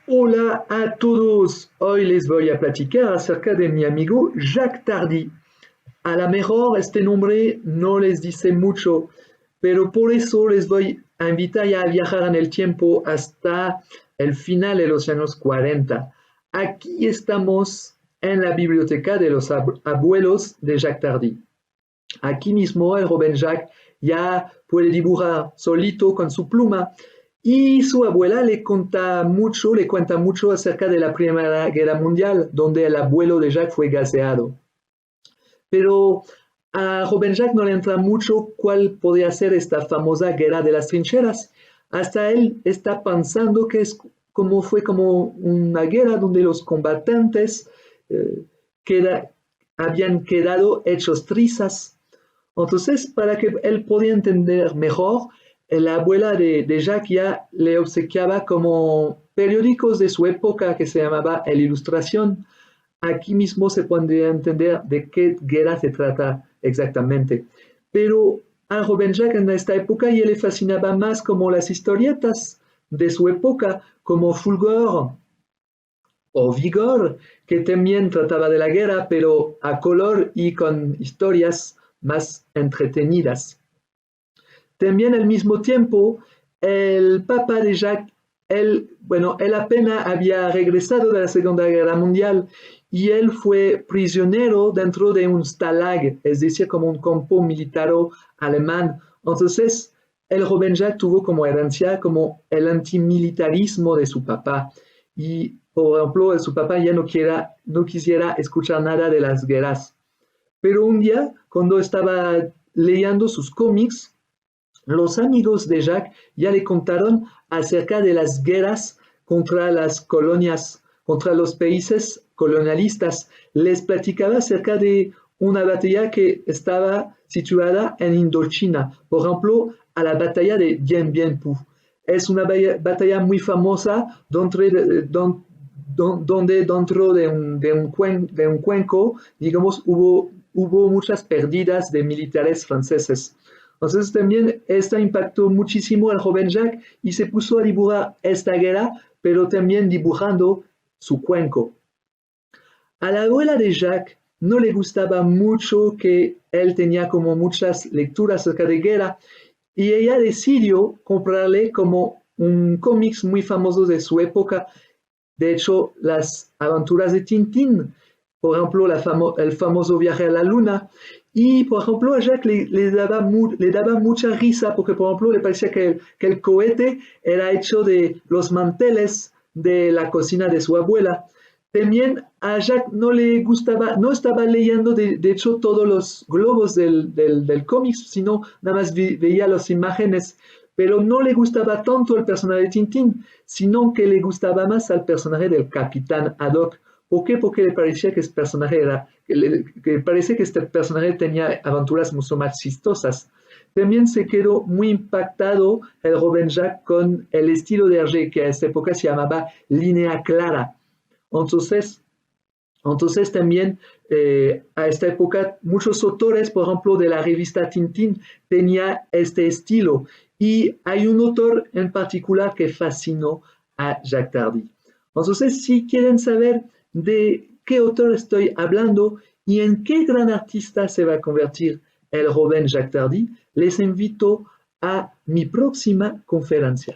Hola a todos, hoy les voy a platicar acerca de mi amigo Jacques Tardy. A lo mejor este nombre no les dice mucho, pero por eso les voy a invitar a viajar en el tiempo hasta el final de los años 40. Aquí estamos en la biblioteca de los abuelos de Jacques Tardy. Aquí mismo el joven Jacques ya puede dibujar solito con su pluma y su abuela le cuenta mucho acerca de la Primera Guerra Mundial, donde el abuelo de Jacques fue gaseado. Pero a joven Jacques no le entra mucho cuál podría ser esta famosa guerra de las trincheras. Hasta él está pensando que fue como una guerra donde los combatentes eh, queda, habían quedado hechos trizas. Entonces, para que él pudiera entender mejor, la abuela de Jacques ya le obsequiaba como periódicos de su época que se llamaba El Ilustración. Aquí mismo se podría entender de qué guerra se trata exactamente. Pero al joven Jacques en esta época ya le fascinaba más como las historietas de su época, como Fulgor o Vigor, que también trataba de la guerra, pero a color y con historias más entretenidas. También al mismo tiempo, el papá de Jacques, él apenas había regresado de la Segunda Guerra Mundial y él fue prisionero dentro de un stalag, es decir, como un campo militar alemán. Entonces, el joven Jacques tuvo como herencia como el antimilitarismo de su papá. Y, por ejemplo, su papá ya no quisiera escuchar nada de las guerras. Pero un día, cuando estaba leyendo sus cómics, los amigos de Jacques ya le contaron acerca de las guerras contra las colonias, contra los países colonialistas. Les platicaba acerca de una batalla que estaba situada en Indochina, por ejemplo, a la batalla de Dien Bien Phu. Es una batalla muy famosa donde dentro de un cuenco, digamos, hubo muchas pérdidas de militares franceses. Entonces también esto impactó muchísimo al joven Jacques y se puso a dibujar esta guerra, pero también dibujando su cuenco. A la abuela de Jacques no le gustaba mucho que él tenía como muchas lecturas acerca de guerra y ella decidió comprarle como un cómics muy famoso de su época. De hecho, las aventuras de Tintín, por ejemplo, el famoso viaje a la luna. Y, por ejemplo, a Jacques le daba mucha risa porque, por ejemplo, le parecía que el cohete era hecho de los manteles de la cocina de su abuela. También a Jacques no le gustaba, no estaba leyendo de hecho todos los globos del cómic, sino nada más veía las imágenes, pero no le gustaba tanto el personaje de Tintín, sino que le gustaba más al personaje del Capitán Haddock. ¿Por qué? Porque le parecía que este personaje que parece que este personaje tenía aventuras mucho más chistosas. También se quedó muy impactado el joven Jacques con el estilo de Hergé, que a esta época se llamaba línea clara. Entonces, entonces también a esta época muchos autores, por ejemplo, de la revista Tintín, tenía este estilo. Y hay un autor en particular que fascinó a Jacques Tardy. Entonces, si quieren saber de qué autor estoy hablando y en qué gran artista se va a convertir el joven Jacques Tardy, les invito a mi próxima conferencia.